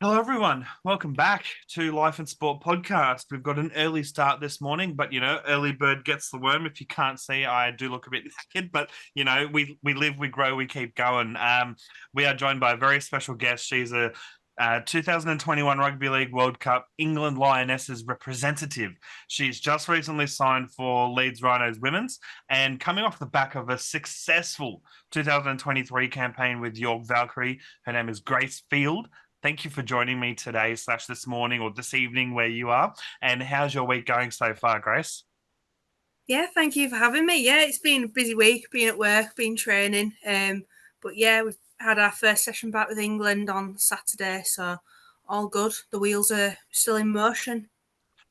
Hello, everyone. Welcome back to Life and Sport podcast. We've got an early start this morning, but early bird gets the worm. If you can't see, I do look a bit naked, but we live, we grow, we keep going. We are joined by a very special guest. She's a 2021 Rugby League World Cup England Lionesses representative. She's just recently signed for Leeds Rhinos women's, and coming off the back of a successful 2023 campaign with York Valkyrie. Her name is Grace Field. Thank you for joining me today, / this morning or this evening where you are. And how's your week going so far, Grace? Yeah, thank you for having me. Yeah, it's been a busy week, been at work, been training. But yeah, we've had our first session back with England on Saturday, so all good. The wheels are still in motion.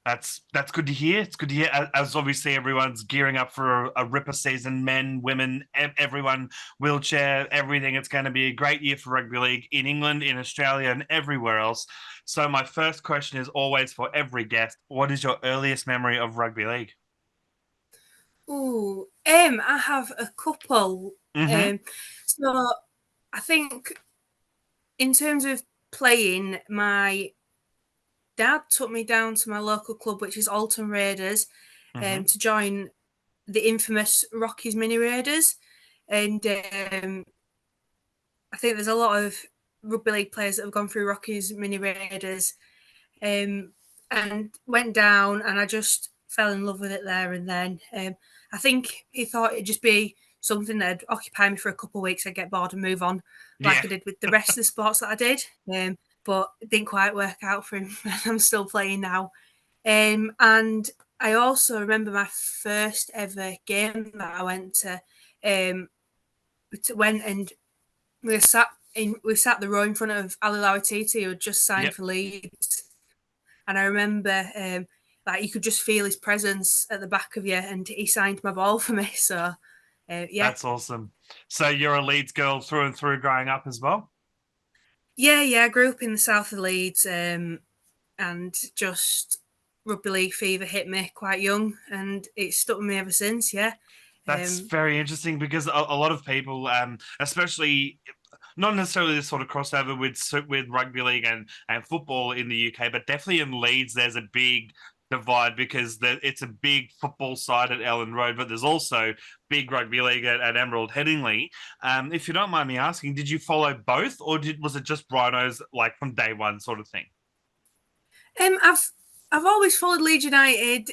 That's good to hear. It's good to hear. As obviously everyone's gearing up for a ripper season, men, women, everyone, wheelchair, everything. It's going to be a great year for rugby league in England, in Australia, and everywhere else. So my first question is always for every guest: what is your earliest memory of rugby league? I have a couple. Mm-hmm. Um, so I think in terms of playing, my dad took me down to my local club, which is Alton Raiders, Mm-hmm. to join the infamous Rockies Mini Raiders. And I think there's a lot of rugby league players that have gone through Rockies Mini Raiders, and went down, and I just fell in love with it there and then. I think he thought it'd just be something that'd occupy me for a couple of weeks. I'd get bored and move on, Yeah, like I did with the rest of the sports that I did. But it didn't quite work out for him. I'm still playing now. And I also remember my first ever game that I went to. Went and we sat the row in front of Ali Lauititi, who had just signed yep. for Leeds, and I remember like you could just feel his presence at the back of you, and he signed my ball for me. So yeah, That's awesome. So you're a Leeds girl through and through growing up as well? yeah. I grew up in the south of Leeds, and just rugby league fever hit me quite young, and it's stuck with me ever since. Yeah, That's um, very interesting because a lot of people, especially not necessarily this sort of crossover with rugby league and football in the UK, but definitely in Leeds, there's a big divide because it's a big football side at Ellen Road, but there's also big rugby league at Emerald Headingley. If you don't mind me asking, did you follow both, or was it just Rhinos like from day one sort of thing? um, I've I've always followed Leeds United,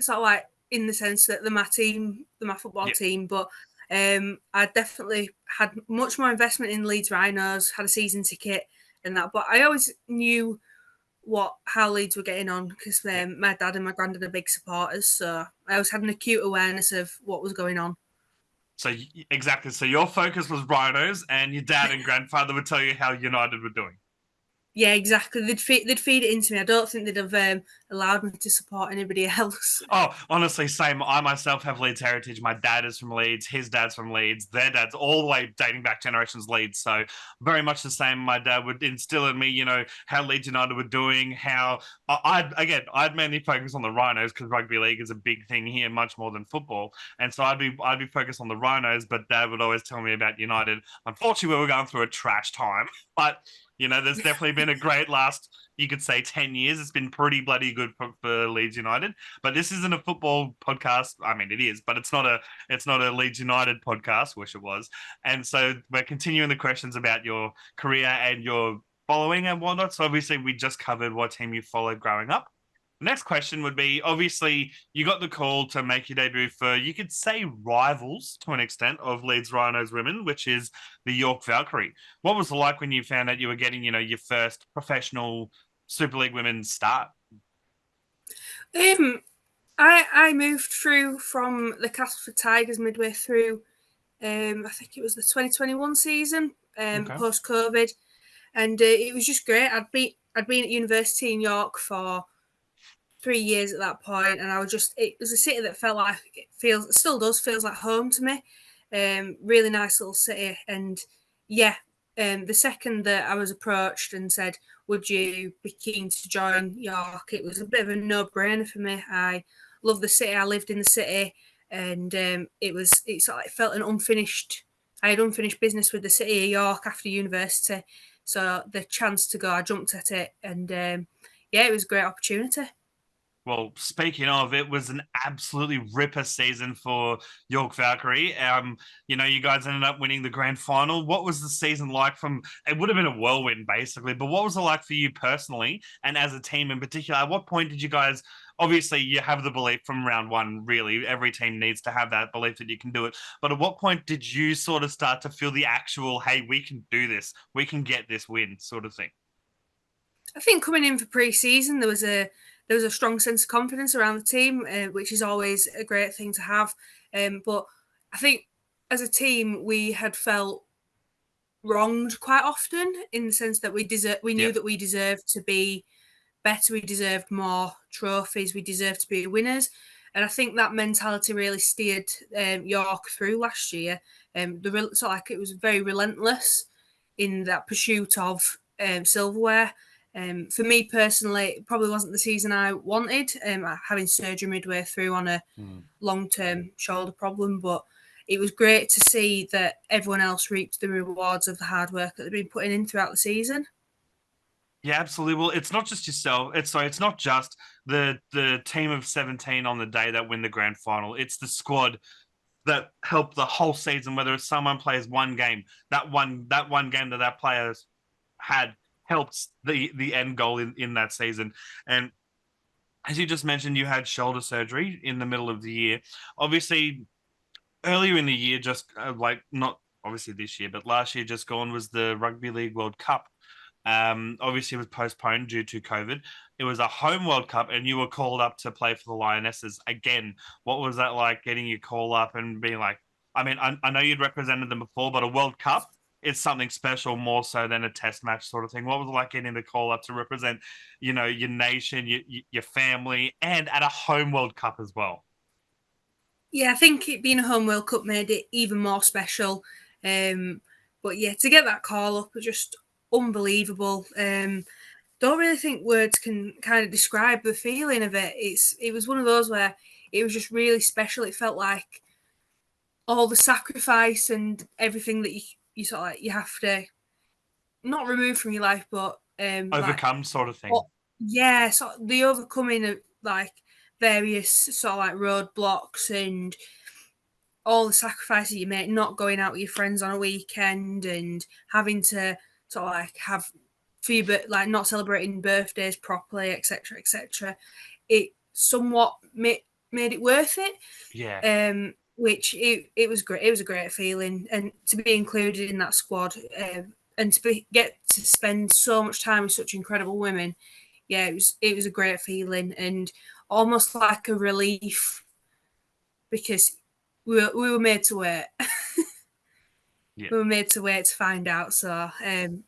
sort of like in the sense that they're my team, they're my football Yeah, team, but I definitely had much more investment in Leeds Rhinos, had a season ticket and that. But I always knew how Leeds were getting on because yeah. my dad and my granddad are big supporters, so I always had an acute awareness of what was going on. So exactly. So your focus was Rhinos, and your dad and grandfather would tell you how United were doing. Yeah, exactly. They'd feed it into me. I don't think they'd have allowed me to support anybody else. Oh, honestly, same. I myself have Leeds heritage. My dad is from Leeds. His dad's from Leeds. Their dad's all the way dating back generations Leeds. So very much the same. My dad would instill in me, how Leeds United were doing. How I'd mainly focus on the Rhinos because rugby league is a big thing here, much more than football. And so I'd be focused on the Rhinos, but Dad would always tell me about United. Unfortunately, we were going through a trash time, but there's definitely been a great last, you could say, 10 years. It's been pretty bloody good for Leeds United. But this isn't a football podcast. I mean, it is, but it's not a Leeds United podcast. Wish it was. And so we're continuing the questions about your career and your following and whatnot. So obviously, we just covered what team you followed growing up. The next question would be, obviously you got the call to make your debut for, you could say, rivals to an extent of Leeds Rhinos women, which is the York Valkyrie. What was it like when you found out you were getting, your first professional Super League women's start? Um, I moved through from the Castleford Tigers midway through. I think it was the 2021 season, Okay. post COVID, and it was just great. I'd been at university in York for 3 years at that point, and it was a city that felt like it still does feels like home to me. Really nice little city, and yeah, the second that I was approached and said, "Would you be keen to join York?" It was a bit of a no-brainer for me. I love the city. I lived in the city, and it sort of felt an unfinished. I had unfinished business with the city of York after university, So the chance to go, I jumped at it, and yeah, it was a great opportunity. Well, speaking of, it was an absolutely ripper season for York Valkyrie. You guys ended up winning the grand final. What was the season like from, it would have been a whirlwind basically, but what was it like for you personally and as a team in particular? At what point did you guys, obviously you have the belief from round one, really, every team needs to have that belief that you can do it. But at what point did you sort of start to feel the actual, hey, we can do this, we can get this win sort of thing? I think coming in for pre-season, there was a strong sense of confidence around the team, which is always a great thing to have. But I think as a team, we had felt wronged quite often in the sense that we Yeah. knew that we deserved to be better, we deserved more trophies, we deserved to be winners. And I think that mentality really steered York through last year. So like it was very relentless in that pursuit of silverware. For me personally, it probably wasn't the season I wanted. Having surgery midway through on a Mm. long-term shoulder problem, but it was great to see that everyone else reaped the rewards of the hard work that they've been putting in throughout the season. Yeah, absolutely. Well, it's not just yourself. It's not just the team of 17 on the day that win the grand final. It's the squad that help the whole season. Whether it's someone plays one game, that one game that players had helps the end goal in that season. And as you just mentioned, you had shoulder surgery in the middle of the year. Obviously, earlier in the year, just like not obviously this year, but last year just gone was the Rugby League World Cup. Obviously, it was postponed due to COVID. It was a home World Cup, and you were called up to play for the Lionesses again. What was that like getting your call up and being like, I mean, I know you'd represented them before, but a World Cup is something special more so than a test match sort of thing. What was it like getting the call up to represent, your nation, your family, and at a home World Cup as well? Yeah, I think it being a home World Cup made it even more special. Um, but yeah, to get that call up was just unbelievable. Don't really think words can kind of describe the feeling of it. It was one of those where it was just really special. It felt like all the sacrifice and everything that you sort of like you have to not remove from your life, but like Overcome sort of thing. oh, yeah, so the overcoming of like various sort of like roadblocks and all the sacrifices you make, not going out with your friends on a weekend and having to sort of like have few but like not celebrating birthdays properly, etc., etc. It somewhat made it worth it. Yeah. Which it was great. It was a great feeling, and to be included in that squad, and get to spend so much time with such incredible women. Yeah, it was a great feeling, and almost like a relief because we were made to wait. Yeah. We were made to wait to find out. So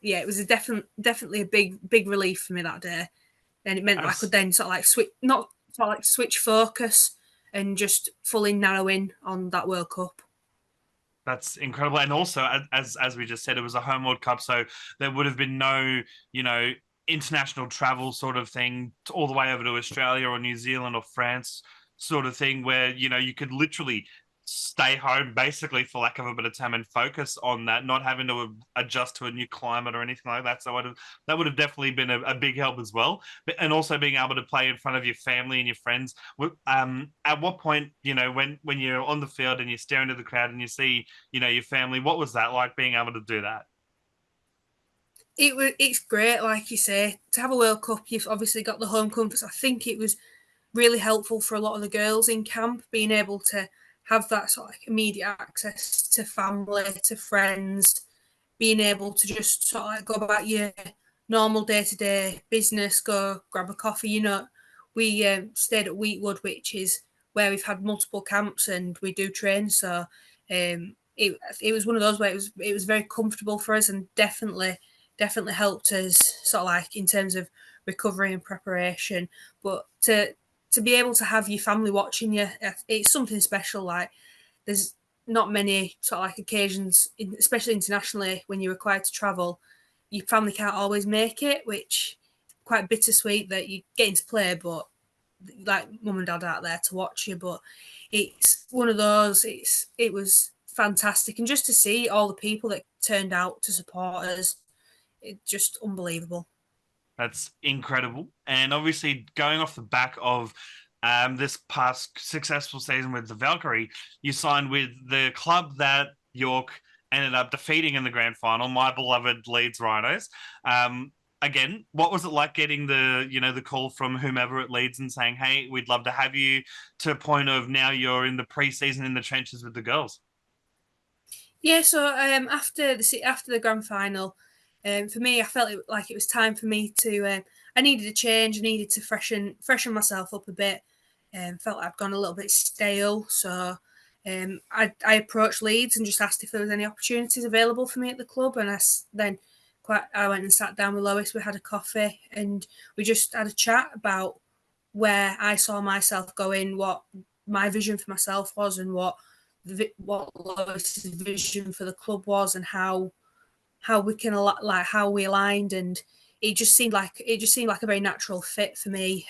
yeah, it was definitely a big relief for me that day, and it meant that I could Abs- then sort of like switch not sort of like switch focus and just fully narrow in on that World Cup. That's incredible. And also, as we just said, it was a home World Cup, so there would have been no, international travel sort of thing all the way over to Australia or New Zealand or France sort of thing where, you could literally stay home basically for lack of a better term and focus on that, not having to adjust to a new climate or anything like that. So that would have definitely been a big help as well. And also being able to play in front of your family and your friends. At what point, when you're on the field and you're staring at the crowd and you see, your family, what was that like being able to do that? It's great, like you say, to have a World Cup. You've obviously got the home comforts. I think it was really helpful for a lot of the girls in camp being able to have that sort of like immediate access to family, to friends, being able to just sort of like go about your normal day to day business, go grab a coffee. We stayed at Wheatwood, which is where we've had multiple camps and we do train. So it was one of those where it was very comfortable for us and definitely helped us sort of like in terms of recovery and preparation. But to be able to have your family watching you, it's something special. Like there's not many sort of like occasions, especially internationally, when you're required to travel. Your family can't always make it, which quite bittersweet that you're getting to play, but like mum and dad out there to watch you. But it's one of those. It was fantastic, and just to see all the people that turned out to support us, It's just unbelievable. That's incredible. And obviously, going off the back of this past successful season with the Valkyrie, you signed with the club that York ended up defeating in the grand final, my beloved Leeds Rhinos. Again, what was it like getting the call from whomever at Leeds and saying, "Hey, we'd love to have you," to a point of now you're in the preseason in the trenches with the girls? Yeah, so after the grand final, for me, I felt like it was time for me to. I needed a change. I needed to freshen myself up a bit. Felt like I'd gone a little bit stale, so I approached Leeds and just asked if there was any opportunities available for me at the club, and then I went and sat down with Lois. We had a coffee and we just had a chat about where I saw myself going, what my vision for myself was, and what Lois's vision for the club was, and how we can like how we aligned, and it just seemed like a very natural fit for me.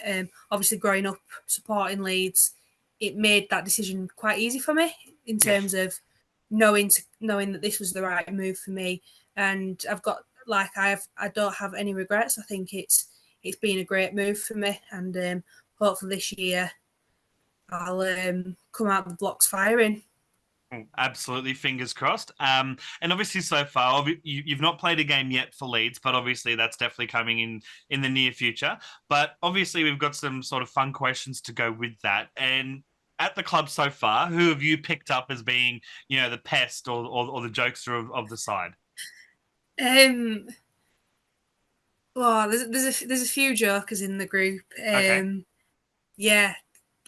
Obviously, growing up supporting Leeds, it made that decision quite easy for me in Yeah. terms of knowing that this was the right move for me, and I don't have any regrets. I think it's been a great move for me, and hopefully this year I'll come out the blocks firing. Absolutely, fingers crossed. And obviously, so far, you've not played a game yet for Leeds, but obviously that's definitely coming in the near future. But obviously, we've got some sort of fun questions to go with that. And at the club so far, who have you picked up as being, the pest or the jokester of the side? Um, well, there's a few jokers in the group. Okay. Yeah,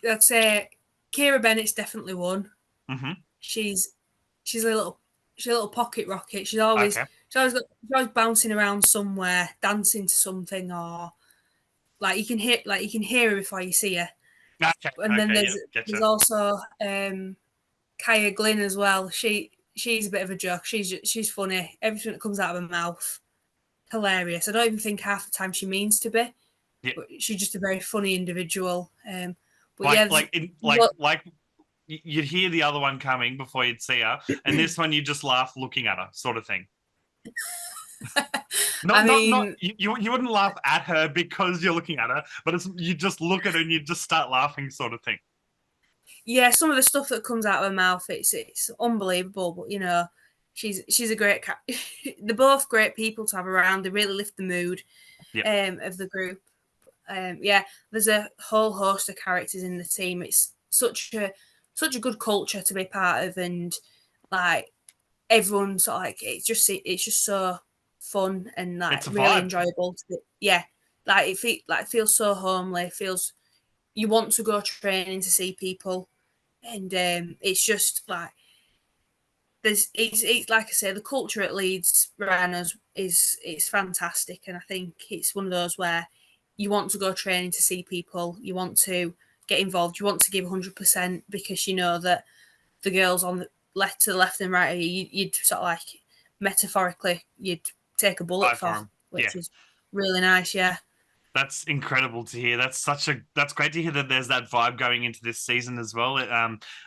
I'd say Kira Bennett's definitely one. Mm-hmm. She's she's a little she's a little pocket rocket. Okay. She's always bouncing around somewhere, dancing to something, or like you can hear her before you see her. Okay. And then Okay. Yeah. there's Getcha. also Kaya Glynn as well. She's a bit of a joke. She's funny. Everything that comes out of her mouth, hilarious. I don't even think half the time she means to be, Yeah. but she's just a very funny individual. But Like yeah, like in what like you'd hear the other one coming before you'd see her, and this one you just laugh looking at her, sort of thing. I Not mean, you wouldn't laugh at her because you're looking at her, but you just look at her and you just start laughing, sort of thing. yeah, some of the stuff that comes out of her mouth, it's unbelievable. But she's a great cat. They're both great people to have around. They really lift the mood Yeah, of the group. Yeah, there's a whole host of characters in the team. It's such a good culture to be part of, and like everyone's sort of like it's just so fun and like it's a really vibe. enjoyable. Yeah, it feels so homely. It feels you want to go training to see people, and it's just like it's like I say, the culture at Leeds Rhinos is fantastic, and I think it's one of those where you want to go training to see people, you want to get involved, you want to give 100% because you know that the girls on the left to the left and right of you'd sort of like metaphorically you'd take a bullet Vibe for for, him. Yeah. which is really nice. Yeah. That's incredible to hear. That's great to hear that there's that vibe going into this season as well.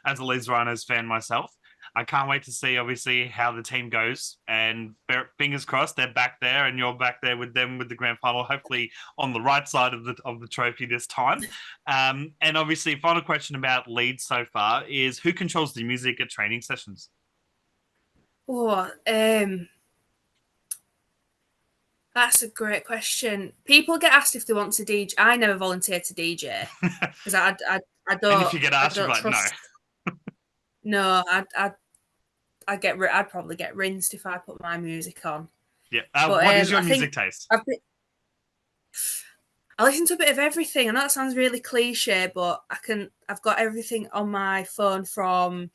As a Leeds Rhinos fan myself, I can't wait to see obviously how the team goes. And fingers crossed they're back there and you're back there with them with the grand final. Hopefully on the right side of the trophy this time. And obviously, final question about Leeds so far is who controls the music at training sessions? Oh, that's a great question. People get asked if they want to DJ. I never volunteered to DJ because And if you get I asked, you're don't like, no. trust. No, I'd probably get rinsed if I put my music on. Yeah. But What is your I music think taste? I've been, I listen to a bit of everything. I know that sounds really cliche, but I've got everything on my phone from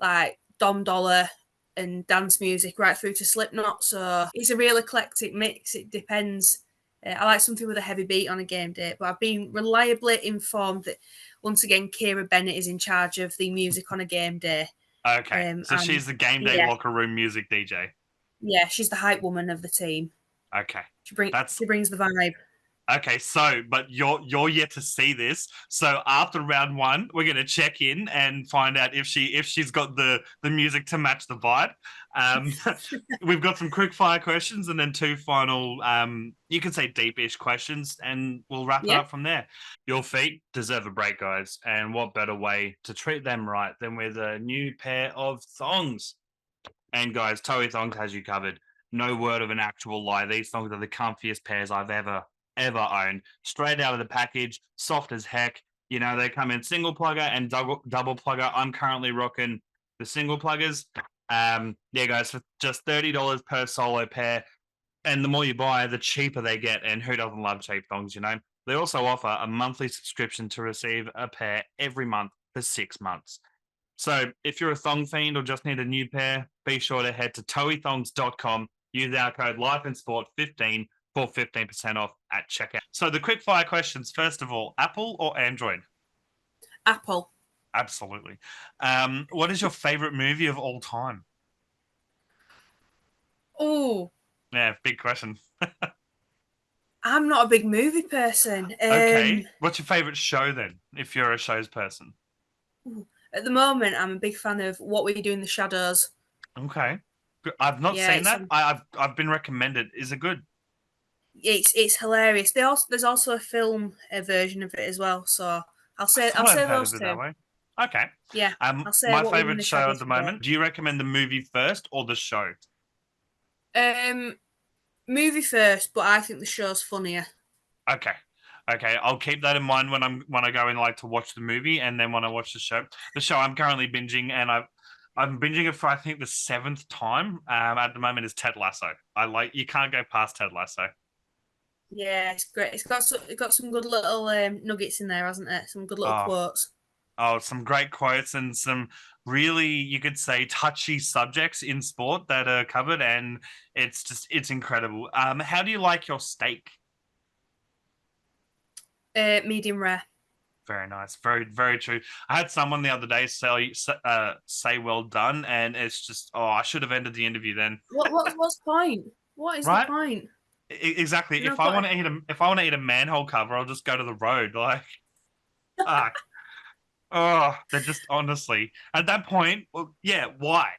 like Dom Dollar and dance music right through to Slipknot. So it's a real eclectic mix. It depends. I like something with a heavy beat on a game day, but I've been reliably informed that once again Kira Bennett is in charge of the music on a game day. Okay. So And she's the game day yeah, locker room music DJ. yeah, she's the hype woman of the team. Okay. She That's brings the vibe. Okay, so but you're yet to see this. So after round one, we're gonna check in and find out if she's got the music to match the vibe. Um, we've got some quick fire questions and then two final you can say deep-ish questions, and we'll wrap it Yeah. up from there. Your feet deserve a break, guys, and what better way to treat them right than with a new pair of thongs? And guys, Toei Thongs has you covered. No word of an actual lie. These thongs are the comfiest pairs I've ever owned. Straight out of the package, soft as heck. You know, they come in single plugger and double plugger. I'm currently rocking the single pluggers. Yeah, guys, for just $30 per solo pair. And the more you buy, the cheaper they get. And who doesn't love cheap thongs, you know? They also offer a monthly subscription to receive a pair every month for 6 months. So if you're a thong fiend or just need a new pair, be sure to head to toeythongs.com, use our code LifeandSport15 for 15% off at checkout. So the quick fire questions, first of all, Apple or Android? Apple. Absolutely. What is your favorite movie of all time? Oh, Yeah, big question. I'm not a big movie person. Okay. What's your favorite show then, if you're a shows person? At the moment, I'm a big fan of What We Do in the Shadows. Okay. I've not Yeah, seen that. I've been recommended. Is it good? it's hilarious. There's also a film version of it as well. So I thought I'll I'd say heard of those it that two. way. Okay. Yeah, I'll say My What We Do in favorite the show at Shadows the for both. moment. Do you recommend the movie first or the show? Um, movie first, but I think the show's funnier. Okay. Okay, I'll keep that in mind when I go in like to watch the movie, and then when I watch the show. The show I'm currently binging, and I'm binging it for I think the seventh time. At the moment is Ted Lasso. I like you can't go past Ted Lasso. Yeah, it's great. It's got some good little nuggets in there, hasn't it? Some good little Oh, quotes. oh, some great quotes and some really you could say touchy subjects in sport that are covered, and it's incredible. How do you like your steak? Medium rare. Very nice. Very true. I had someone the other day say well done, and it's just, oh, I should have ended the interview then. What's the point? What is the Right? point? Exactly. You know, put If I want to eat a manhole cover, I'll just go to the road. Like, ah, oh, they're just honestly at that point. Well, yeah, why?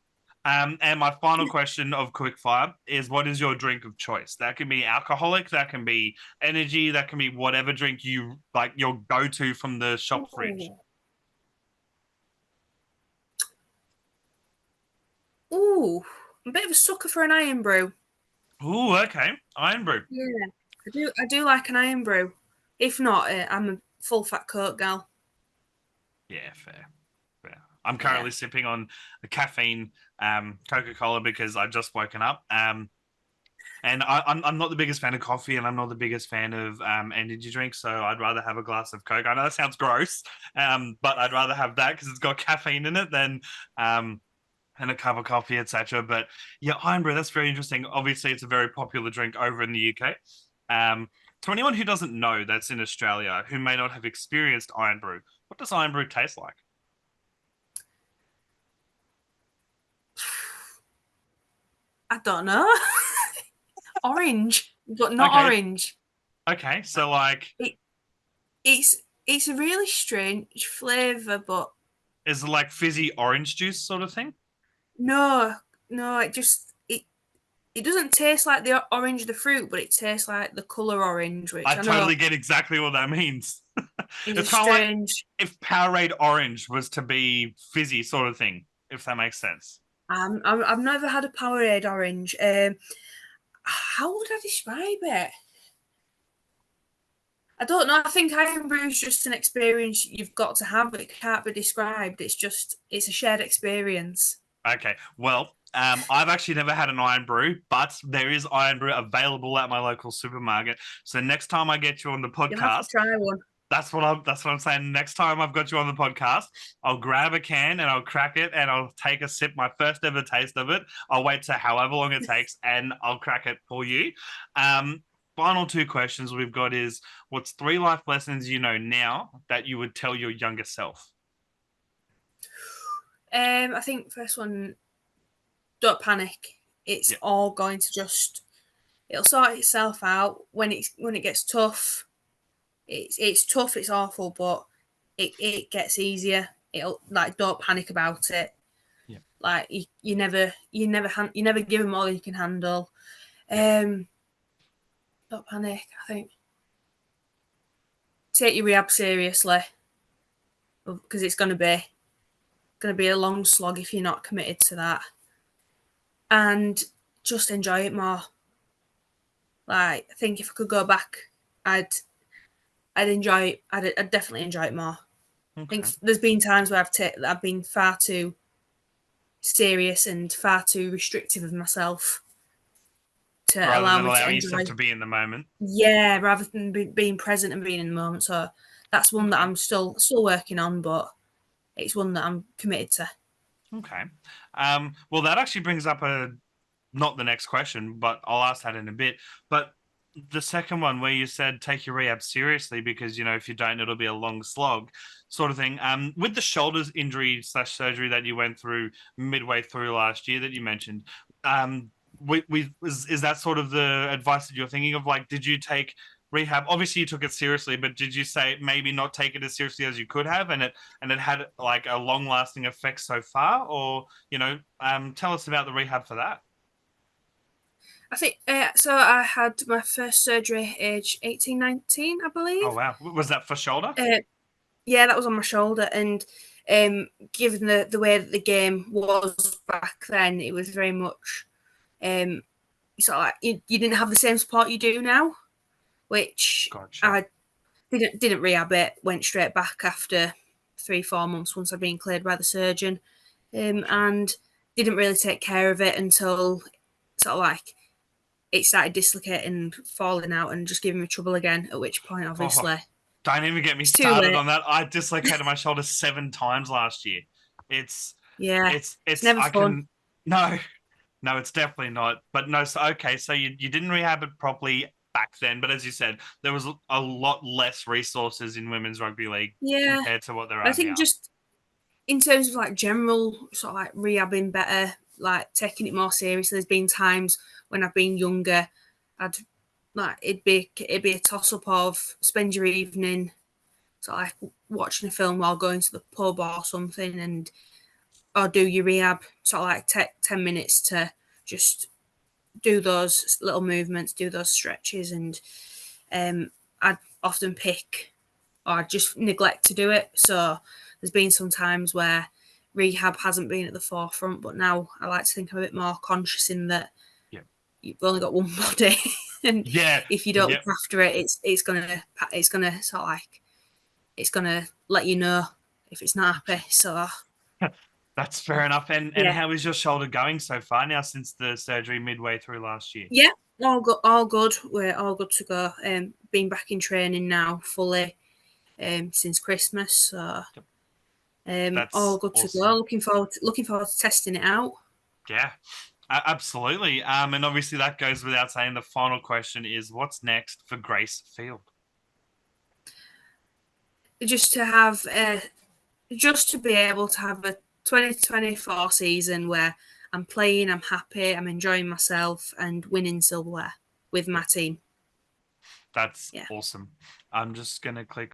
And my final question of quickfire is: what is your drink of choice? That can be alcoholic, that can be energy, that can be whatever drink you like your go-to from the shop fridge. ooh, ooh, I'm a bit of a sucker for an iron brew. Ooh, okay. Iron brew. Yeah, I do like an iron brew. If not, I'm a full fat Coke gal. Yeah, fair. Fair. I'm Yeah, currently sipping on the caffeine Coca-Cola because I just woken up. And I'm not the biggest fan of coffee, and I'm not the biggest fan of energy drinks. So I'd rather have a glass of Coke. I know that sounds gross, but I'd rather have that because it's got caffeine in it than and a cup of coffee, etc. But yeah, iron brew. That's very interesting. Obviously, it's a very popular drink over in the UK. To anyone who doesn't know, that's in Australia, who may not have experienced iron brew, what does iron brew taste like? I don't know. Orange, but not Okay, orange. okay. So like, It, it's a really strange flavour, but is it like fizzy orange juice sort of thing? no, no, it doesn't taste like the orange of the fruit, but it tastes like the colour orange, I which I know totally get exactly what that means. is a It's kind of like strange. if Powerade Orange was to be fizzy sort of thing, if that makes sense. I've never had a Powerade orange. How would I describe it? I don't know. I think iron brew is just an experience you've got to have. It can't be described. It's a shared experience. Okay, well, I've actually never had an iron brew, but there is iron brew available at my local supermarket. So next time I get you on the You'll have to podcast, try one. that's what I'm saying. Next time I've got you on the podcast, I'll grab a can and I'll crack it and I'll take a sip, my first ever taste of it. I'll wait to however long it takes and I'll crack it for you. Um, Final two questions we've got is what's three life lessons you know now that you would tell your younger self? I think first one, don't panic. It's Yeah. all going to just it'll sort itself out when it gets tough. It's tough, it's awful, but it gets easier. It'll like don't panic about it. Yeah. Like you never give them all you can handle. Yeah. Um, don't panic. I think take your rehab seriously because it's gonna be a long slog if you're not committed to that, and just enjoy it more. Like I think if I could go back, I'd I'd enjoy it. I'd definitely enjoy it more. I think Okay. there's been times where I've been far too serious and far too restrictive of myself to Rather allow than me to allowing yourself enjoy. to be in the moment. Yeah, rather than being present and being in the moment. So that's one that Okay. I'm still working on, but it's one that I'm committed to. Okay. Well, that actually brings up a not the next question, but I'll ask that in a bit. But the second one, where you said take your rehab seriously because if you don't, it'll be a long slog, sort of thing. With the shoulders injury slash surgery that you went through midway through last year that you mentioned, is that sort of the advice that you're thinking of? Like, did you take rehab? Obviously, you took it seriously, but did you say maybe not take it as seriously as you could have, and it had like a long lasting effect so far, or tell us about the rehab for that. I think so. I had my first surgery age 18, 19, I Oh believe. wow, was that for shoulder? Uh, yeah, that was on my shoulder, and given the way that the game was back then, it was very much um, sort of like you didn't have the same support you do now, which Gotcha. I didn't rehab it. Went straight back after 3 4 months once I'd been cleared by the surgeon, Gotcha. and didn't really take care of it until sort of like it started dislocating and falling out and just giving me trouble again. At which point, Oh, obviously, don't even get me it's too started late. on that. I dislocated my shoulder 7 times last year. It's, Yeah, it's it's. never I fun. can no, no, it's definitely not. But no, so okay, so you didn't rehab it properly back then, but as you said, there was a lot less resources in women's rugby league Yeah, compared to what there but I are think now. just in terms of like general sort of like rehabbing better, like taking it more seriously. There's been times when I've been younger, I'd like it'd be a toss up of spend your evening sort of like watching a film while going to the pub or something, and or do your rehab. Sort of like take 10 minutes to just do those little movements, do those stretches, and I'd often pick or just neglect to do it. So there's been some times where rehab hasn't been at the forefront, but now I like to think I'm a bit more conscious in that Yeah. you've only got one body, and Yeah. if you don't Yeah. look after it, it's gonna sort of like it's gonna let you know if it's not happy. So That's fair enough. And yeah, how is your shoulder going so far now since the surgery midway through last year? yeah, all good, all good. We're all good to go. Been back in training now fully since Christmas, so all That's good to go. awesome. Looking forward to testing it out. Yeah, absolutely. And obviously that goes without saying. The final question is, what's next for Grace Field? Just to have just to be able to have a 2024 season where I'm playing, I'm happy, I'm enjoying myself, and winning silverware with Yeah, my team. that's Yeah. awesome. I'm just gonna click